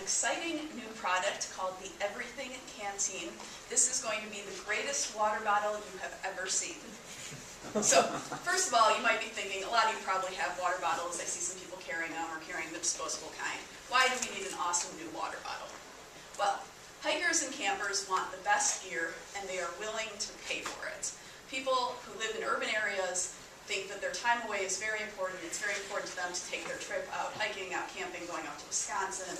exciting new product called the Everything Canteen. This is going to be the greatest water bottle you have ever seen. So, first of all, you might be thinking, a lot of you probably have water bottles. I see some people carrying them or carrying the disposable kind. Why do we need an awesome new water bottle? Well, hikers and campers want the best gear, and they are willing to pay for it. People who live in urban areas think that their time away is very important. It's very important to them to take their trip out hiking, out camping, going out to Wisconsin,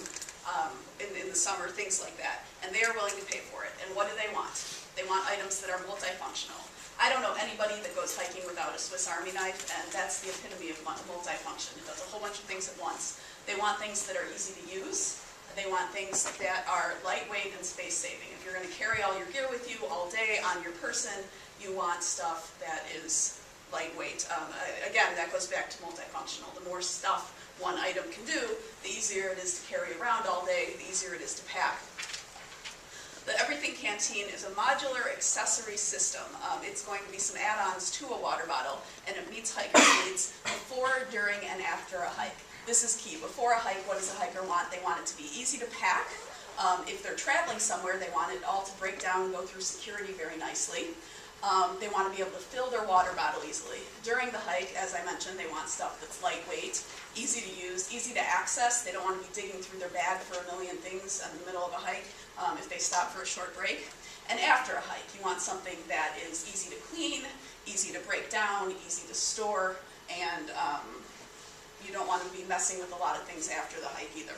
in the summer, things like that. And they are willing to pay for it. And what do they want? They want items that are multifunctional. I don't know anybody that goes hiking without a Swiss Army knife, and that's the epitome of multifunction. It does a whole bunch of things at once. They want things that are easy to use. They want things that are lightweight and space-saving. If you're going to carry all your gear with you all day on your person, you want stuff that is lightweight. Again, that goes back to multifunctional. The more stuff one item can do, the easier it is to carry around all day, the easier it is to pack. The Everything Canteen is a modular accessory system. It's going to be some add-ons to a water bottle, and it meets hiker needs before, during, and after a hike. This is key. Before a hike, what does a hiker want? They want it to be easy to pack. If they're traveling somewhere, they want it all to break down and go through security very nicely. They want to be able to fill their water bottle easily. During the hike, as I mentioned, they want stuff that's lightweight, easy to use, easy to access. They don't want to be digging through their bag for a million things in the middle of a hike if they stop for a short break. And after a hike, you want something that is easy to clean, easy to break down, easy to store, and you don't want to be messing with a lot of things after the hike either.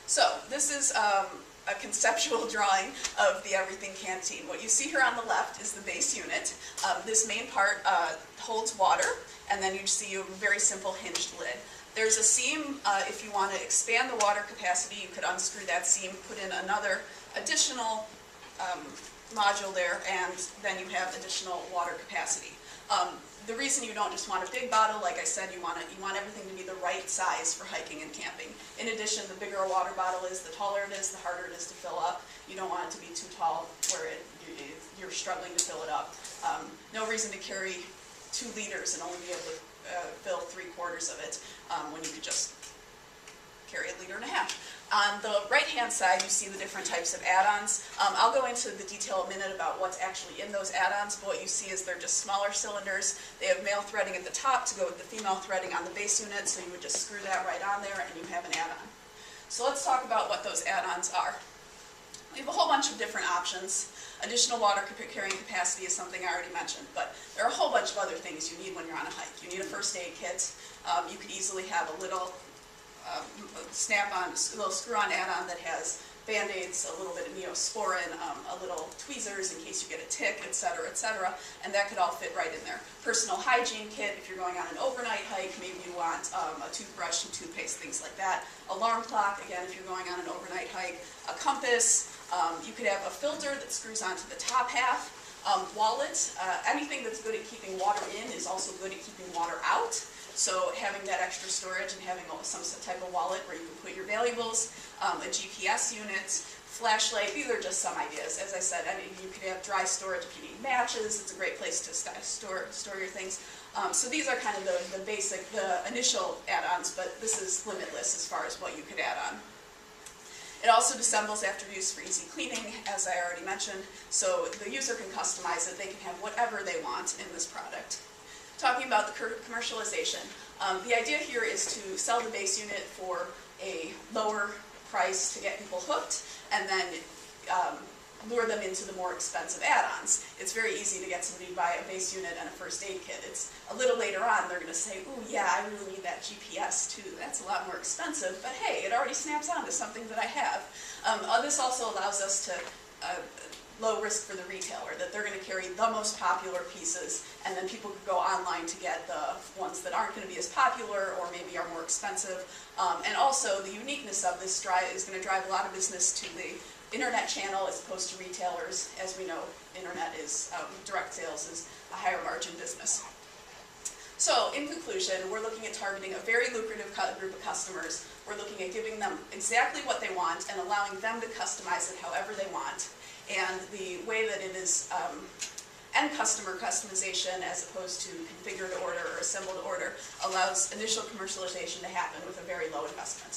So this is a conceptual drawing of the Everything Canteen. What you see here on the left is the base unit. This main part holds water, and then you see a very simple hinged lid. There's a seam. If you want to expand the water capacity, you could unscrew that seam, put in another additional module there, and then you have additional water capacity. The reason you don't just want a big bottle, like I said, you want everything to be the right size for hiking and camping. In addition, the bigger a water bottle is, the taller it is, the harder it is to fill up. You don't want it to be too tall where you're struggling to fill it up. No reason to carry 2 liters and only be able to fill 3/4 of it when you could just carry 1.5 liters. On the right-hand side, you see the different types of add-ons. I'll go into the detail in a minute about what's actually in those add-ons, but what you see is they're just smaller cylinders. They have male threading at the top to go with the female threading on the base unit, so you would just screw that right on there and you have an add-on. So let's talk about what those add-ons are. We have a whole bunch of different options. Additional water carrying capacity is something I already mentioned, but there are a whole bunch of other things you need when you're on a hike. You need a first aid kit. You could easily have a little snap-on, a little screw-on add-on that has Band-Aids, a little bit of Neosporin, a little tweezers in case you get a tick, etc., and that could all fit right in there. Personal hygiene kit, if you're going on an overnight hike, maybe you want a toothbrush and toothpaste, things like that. Alarm clock, again, if you're going on an overnight hike. A compass, you could have a filter that screws onto the top half. Wallet, anything that's good at keeping water in is also good at keeping water out. So having that extra storage and having some type of wallet where you can put your valuables, a GPS unit, flashlight, these are just some ideas. As I said, you could have dry storage if you need matches. It's a great place to store your things. So these are kind of the basic, the initial add-ons, but this is limitless as far as what you could add on. It also disassembles after use for easy cleaning, as I already mentioned, so the user can customize it. They can have whatever they want in this product. Talking about the commercialization, the idea here is to sell the base unit for a lower price to get people hooked, and then lure them into the more expensive add-ons. It's very easy to get somebody to buy a base unit and a first aid kit. It's a little later on they're going to say, ooh, yeah, I really need that GPS too. That's a lot more expensive, but hey, it already snaps onto something that I have. This also allows us to low risk for the retailer, that they're going to carry the most popular pieces, and then people could go online to get the ones that aren't going to be as popular or maybe are more expensive. And also the uniqueness of this is going to drive a lot of business to the internet channel as opposed to retailers. As we know, internet is, direct sales is a higher margin business. So in conclusion, we're looking at targeting a very lucrative group of customers. We're looking at giving them exactly what they want and allowing them to customize it however they want. And the way that it is end customer customization as opposed to configure to order or assemble to order allows initial commercialization to happen with a very low investment.